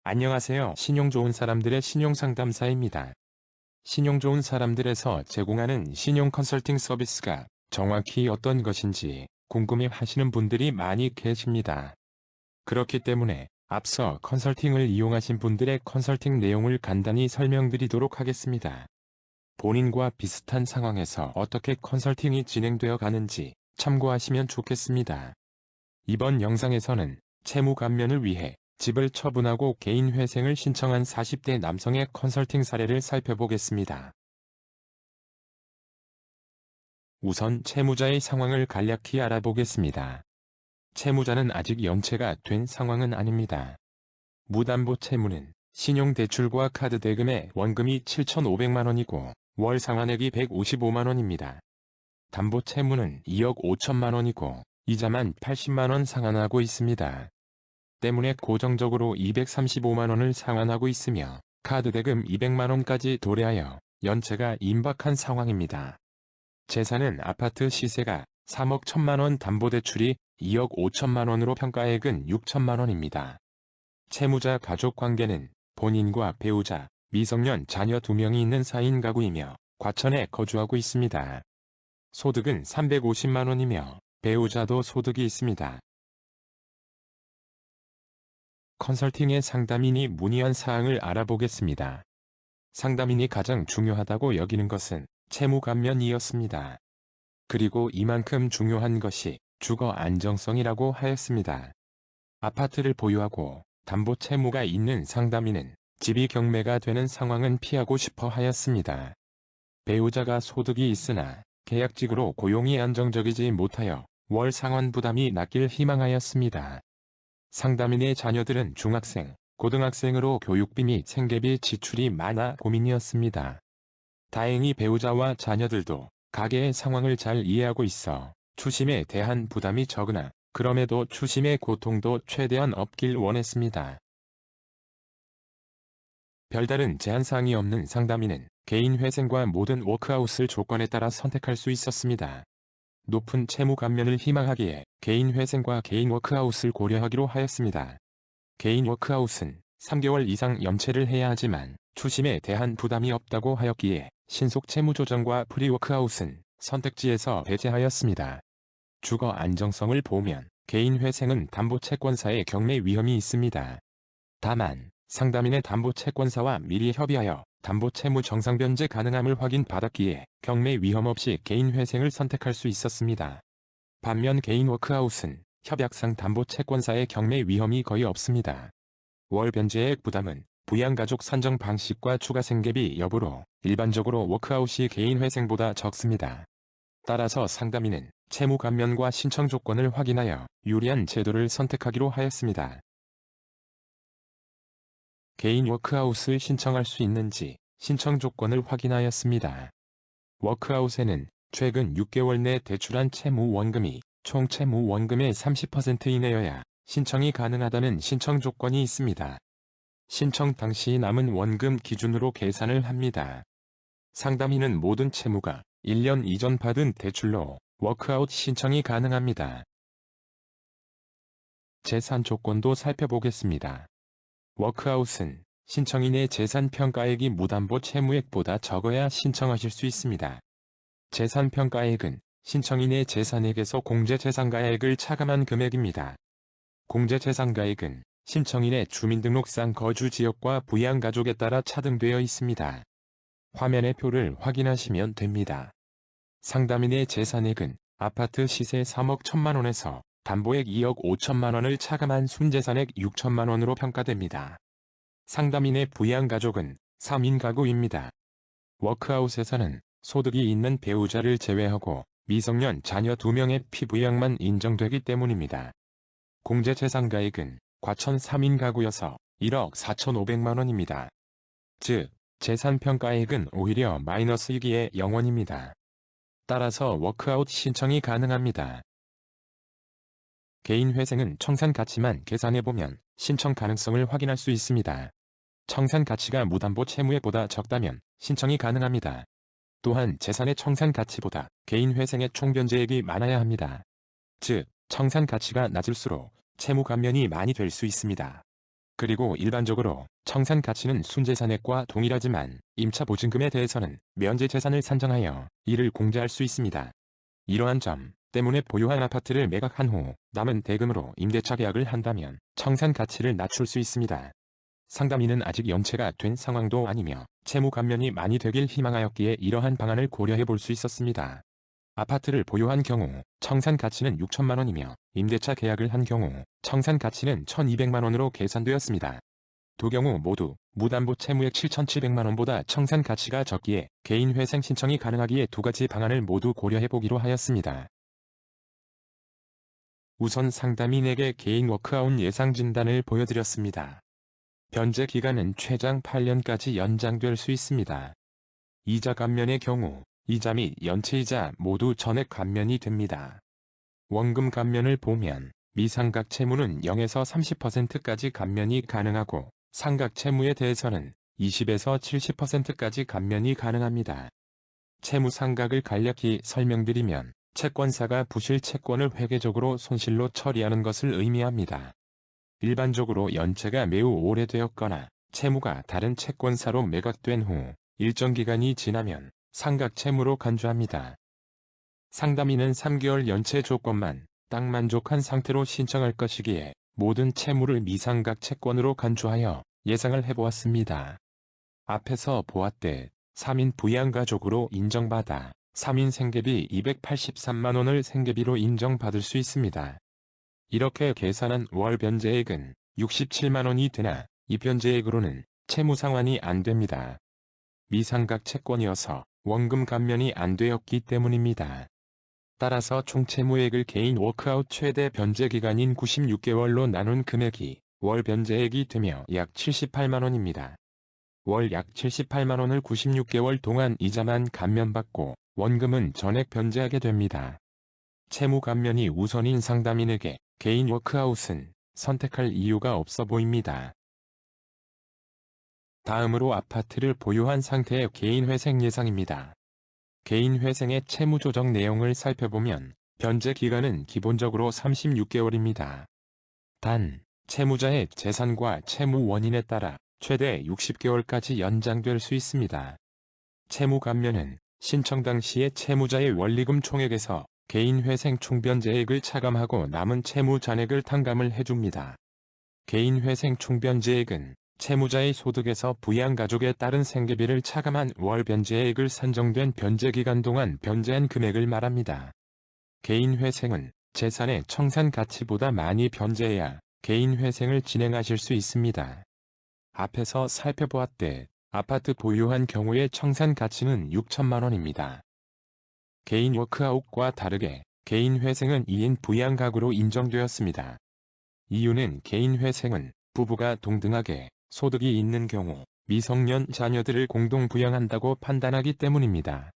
안녕하세요. 신용 좋은 사람들의 신용상담사입니다. 신용 좋은 사람들에서 제공하는 신용 컨설팅 서비스가 정확히 어떤 것인지 궁금해 하시는 분들이 많이 계십니다. 그렇기 때문에 앞서 컨설팅을 이용하신 분들의 컨설팅 내용을 간단히 설명드리도록 하겠습니다. 본인과 비슷한 상황에서 어떻게 컨설팅이 진행되어 가는지 참고하시면 좋겠습니다. 이번 영상에서는 채무 감면을 위해 집을 처분하고 개인회생을 신청한 40대 남성의 컨설팅 사례를 살펴보겠습니다. 우선 채무자의 상황을 간략히 알아보겠습니다. 채무자는 아직 연체가 된 상황은 아닙니다. 무담보 채무는 신용대출과 카드 대금의 원금이 7,500만 원이고 월 상환액이 155만 원입니다. 담보 채무는 2억 5천만 원이고 이자만 80만 원 상환하고 있습니다. 때문에 고정적으로 235만 원을 상환하고 있으며 카드 대금 200만 원까지 도래하여 연체가 임박한 상황입니다. 재산은 아파트 시세가 3억 1천만 원, 담보대출이 2억 5천만 원으로 평가액은 6천만 원입니다. 채무자 가족 관계는 본인과 배우자, 미성년 자녀 2명이 있는 4인 가구이며 과천에 거주하고 있습니다. 소득은 350만 원이며 배우자도 소득이 있습니다. 컨설팅의 상담인이 문의한 사항을 알아보겠습니다. 상담인이 가장 중요하다고 여기는 것은 채무 감면이었습니다. 그리고 이만큼 중요한 것이 주거 안정성이라고 하였습니다. 아파트를 보유하고 담보 채무가 있는 상담인은 집이 경매가 되는 상황은 피하고 싶어 하였습니다. 배우자가 소득이 있으나 계약직으로 고용이 안정적이지 못하여 월 상환 부담이 낮길 희망하였습니다. 상담인의 자녀들은 중학생, 고등학생으로 교육비 및 생계비 지출이 많아 고민이었습니다. 다행히 배우자와 자녀들도 가계의 상황을 잘 이해하고 있어 추심에 대한 부담이 적으나 그럼에도 추심의 고통도 최대한 없길 원했습니다. 별다른 제한사항이 없는 상담인은 개인회생과 모든 워크아웃을 조건에 따라 선택할 수 있었습니다. 높은 채무 감면을 희망하기에 개인회생과 개인 워크아웃을 고려하기로 하였습니다. 개인 워크아웃은 3개월 이상 연체를 해야 하지만 추심에 대한 부담이 없다고 하였기에 신속 채무조정과 프리워크아웃은 선택지에서 배제하였습니다. 주거 안정성을 보면 개인회생은 담보채권사의 경매 위험이 있습니다. 다만 상담인의 담보채권사와 미리 협의하여 담보채무 정상 변제 가능함을 확인받았기에 경매 위험 없이 개인회생을 선택할 수 있었습니다. 반면 개인 워크아웃은 협약상 담보채권사의 경매 위험이 거의 없습니다. 월 변제액 부담은 부양가족 산정 방식과 추가 생계비 여부로 일반적으로 워크아웃이 개인회생보다 적습니다. 따라서 상담인은 채무 감면과 신청 조건을 확인하여 유리한 제도를 선택하기로 하였습니다. 개인 워크아웃을 신청할 수 있는지 신청 조건을 확인하였습니다. 워크아웃에는 최근 6개월 내 대출한 채무 원금이 총 채무 원금의 30% 이내여야 신청이 가능하다는 신청 조건이 있습니다. 신청 당시 남은 원금 기준으로 계산을 합니다. 상담인은 모든 채무가 1년 이전 받은 대출로 워크아웃 신청이 가능합니다. 재산 조건도 살펴보겠습니다. 워크아웃은 신청인의 재산 평가액이 무담보 채무액보다 적어야 신청하실 수 있습니다. 재산 평가액은 신청인의 재산액에서 공제재산가액을 차감한 금액입니다. 공제재산가액은 신청인의 주민등록상 거주지역과 부양가족에 따라 차등되어 있습니다. 화면의 표를 확인하시면 됩니다. 상담인의 재산액은 아파트 시세 3억 1천만 원에서 담보액 2억 5천만 원을 차감한 순재산액 6천만 원으로 평가됩니다. 상담인의 부양가족은 3인 가구입니다. 워크아웃에서는 소득이 있는 배우자를 제외하고 미성년 자녀 2명의 피부양만 인정되기 때문입니다. 공제재산가액은 과천 3인 가구여서 1억 4,500만 원입니다. 즉, 재산평가액은 오히려 마이너스이기에 0원입니다. 따라서 워크아웃 신청이 가능합니다. 개인회생은 청산가치만 계산해보면 신청 가능성을 확인할 수 있습니다. 청산가치가 무담보 채무액보다 적다면 신청이 가능합니다. 또한 재산의 청산가치보다 개인회생의 총변제액이 많아야 합니다. 즉, 청산가치가 낮을수록 채무 감면이 많이 될 수 있습니다. 그리고 일반적으로 청산가치는 순재산액과 동일하지만 임차 보증금에 대해서는 면제재산을 산정하여 이를 공제할 수 있습니다. 이러한 점 때문에 보유한 아파트를 매각한 후 남은 대금으로 임대차 계약을 한다면 청산가치를 낮출 수 있습니다. 상담인은 아직 연체가 된 상황도 아니며 채무 감면이 많이 되길 희망하였기에 이러한 방안을 고려해 볼 수 있었습니다. 아파트를 보유한 경우 청산가치는 6천만 원이며 임대차 계약을 한 경우 청산가치는 1,200만 원으로 계산되었습니다. 두 경우 모두 무담보 채무액 7,700만 원보다 청산가치가 적기에 개인회생 신청이 가능하기에 두 가지 방안을 모두 고려해 보기로 하였습니다. 우선 상담인에게 개인 워크아웃 예상 진단을 보여드렸습니다. 변제 기간은 최장 8년까지 연장될 수 있습니다. 이자 감면의 경우 이자 및 연체이자 모두 전액 감면이 됩니다. 원금 감면을 보면 미상각 채무는 0에서 30%까지 감면이 가능하고 상각 채무에 대해서는 20에서 70%까지 감면이 가능합니다. 채무 상각을 간략히 설명드리면 채권사가 부실 채권을 회계적으로 손실로 처리하는 것을 의미합니다. 일반적으로 연체가 매우 오래되었거나 채무가 다른 채권사로 매각된 후 일정 기간이 지나면 상각 채무로 간주합니다. 상담인은 3개월 연체 조건만 딱 만족한 상태로 신청할 것이기에 모든 채무를 미상각 채권으로 간주하여 예상을 해보았습니다. 앞에서 보았듯 3인 부양가족으로 인정받아 3인 생계비 283만 원을 생계비로 인정받을 수 있습니다. 이렇게 계산한 월 변제액은 67만 원이 되나 이 변제액으로는 채무 상환이 안 됩니다. 미상각 채권이어서 원금 감면이 안 되었기 때문입니다. 따라서 총 채무액을 개인 워크아웃 최대 변제 기간인 96개월로 나눈 금액이 월 변제액이 되며 약 78만 원입니다. 월 약 78만 원을 96개월 동안 이자만 감면받고 원금은 전액 변제하게 됩니다. 채무 감면이 우선인 상담인에게 개인 워크아웃은 선택할 이유가 없어 보입니다. 다음으로 아파트를 보유한 상태의 개인회생 예상입니다. 개인회생의 채무조정 내용을 살펴보면 변제 기간은 기본적으로 36개월입니다. 단, 채무자의 재산과 채무 원인에 따라 최대 60개월까지 연장될 수 있습니다. 채무 감면은 신청 당시에 채무자의 원리금 총액에서 개인회생 총변제액을 차감하고 남은 채무 잔액을 탕감을 해줍니다. 개인회생 총변제액은 채무자의 소득에서 부양가족에 따른 생계비를 차감한 월 변제액을 산정된 변제기간 동안 변제한 금액을 말합니다. 개인회생은 재산의 청산가치보다 많이 변제해야 개인회생을 진행하실 수 있습니다. 앞에서 살펴보았듯 아파트 보유한 경우의 청산가치는 6천만 원입니다. 개인 워크아웃과 다르게 개인회생은 2인 부양가구로 인정되었습니다. 이유는 개인회생은 부부가 동등하게 소득이 있는 경우 미성년 자녀들을 공동 부양한다고 판단하기 때문입니다.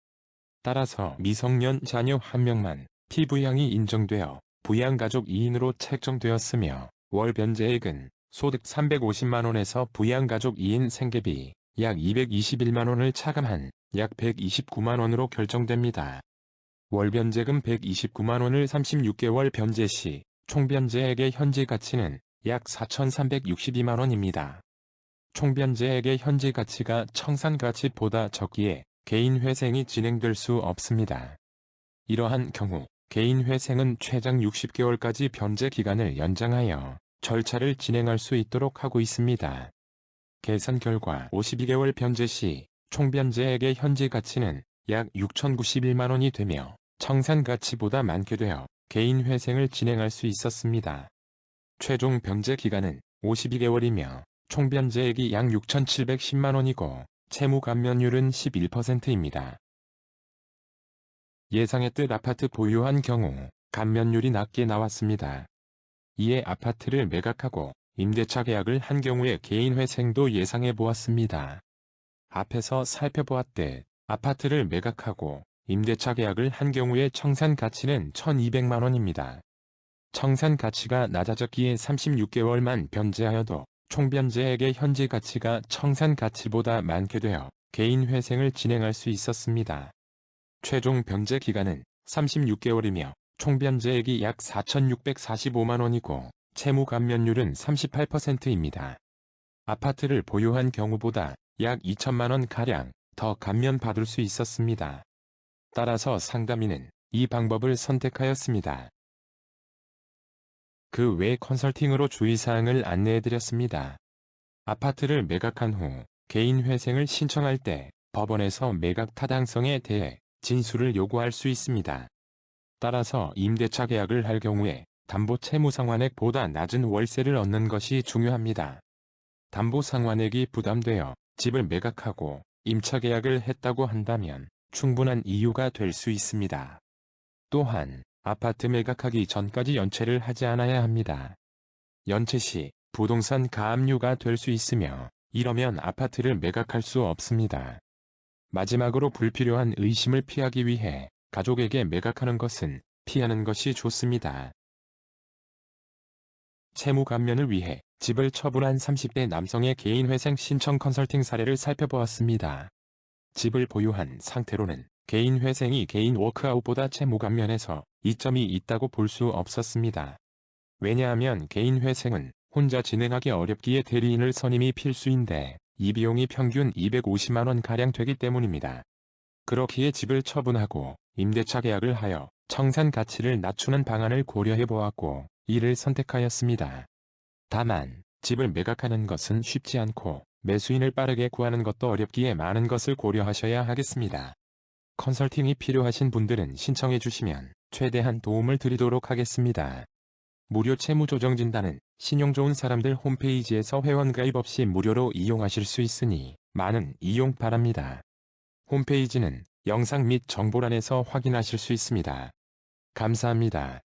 따라서 미성년 자녀 1명만 피부양이 인정되어 부양가족 2인으로 책정되었으며 월 변제액은 소득 350만 원에서 부양가족 2인 생계비 약 221만 원을 차감한 약 129만 원으로 결정됩니다. 월 변제금 129만 원을 36개월 변제 시 총변제액의 현재 가치는 약 4,362만 원입니다. 총변제액의 현재 가치가 청산가치보다 적기에 개인회생이 진행될 수 없습니다. 이러한 경우 개인회생은 최장 60개월까지 변제 기간을 연장하여 절차를 진행할 수 있도록 하고 있습니다. 계산 결과 52개월 변제 시 총변제액의 현재 가치는 약 6,091만 원이 되며 청산가치보다 많게 되어 개인회생을 진행할 수 있었습니다. 최종 변제 기간은 52개월이며 총변제액이 약 6,710만 원이고 채무 감면율은 11%입니다. 예상했듯 아파트 보유한 경우 감면율이 낮게 나왔습니다. 이에 아파트를 매각하고 임대차 계약을 한 경우의 개인회생도 예상해 보았습니다. 앞에서 살펴보았듯 아파트를 매각하고 임대차 계약을 한 경우의 청산가치는 1,200만 원입니다. 청산가치가 낮아졌기에 36개월만 변제하여도 총변제액의 현재 가치가 청산가치보다 많게 되어 개인회생을 진행할 수 있었습니다. 최종 변제 기간은 36개월이며 총변제액이 약 4,645만 원이고 채무 감면율은 38%입니다. 아파트를 보유한 경우보다 약 2천만 원가량 더 감면받을 수 있었습니다. 따라서 상담인은 이 방법을 선택하였습니다. 그 외 컨설팅으로 주의사항을 안내해드렸습니다. 아파트를 매각한 후 개인 회생을 신청할 때 법원에서 매각 타당성에 대해 진술을 요구할 수 있습니다. 따라서 임대차 계약을 할 경우에 담보 채무 상환액보다 낮은 월세를 얻는 것이 중요합니다. 담보 상환액이 부담되어 집을 매각하고 임차 계약을 했다고 한다면 충분한 이유가 될 수 있습니다. 또한 아파트 매각하기 전까지 연체를 하지 않아야 합니다. 연체 시 부동산 가압류가 될 수 있으며 이러면 아파트를 매각할 수 없습니다. 마지막으로 불필요한 의심을 피하기 위해 가족에게 매각하는 것은 피하는 것이 좋습니다. 채무 감면을 위해 집을 처분한 30대 남성의 개인회생 신청 컨설팅 사례를 살펴보았습니다. 집을 보유한 상태로는 개인회생이 개인 워크아웃보다 채무 감면에서 이점이 있다고 볼 수 없었습니다. 왜냐하면 개인회생은 혼자 진행하기 어렵기에 대리인을 선임이 필수인데 이 비용이 평균 250만 원가량 되기 때문입니다. 그렇기에 집을 처분하고 임대차 계약을 하여 청산 가치를 낮추는 방안을 고려해 보았고 이를 선택하였습니다. 다만 집을 매각하는 것은 쉽지 않고 매수인을 빠르게 구하는 것도 어렵기에 많은 것을 고려하셔야 하겠습니다. 컨설팅이 필요하신 분들은 신청해 주시면 최대한 도움을 드리도록 하겠습니다. 무료 채무조정 진단은 신용 좋은 사람들 홈페이지에서 회원가입 없이 무료로 이용하실 수 있으니 많은 이용 바랍니다. 홈페이지는 영상 및 정보란에서 확인하실 수 있습니다. 감사합니다.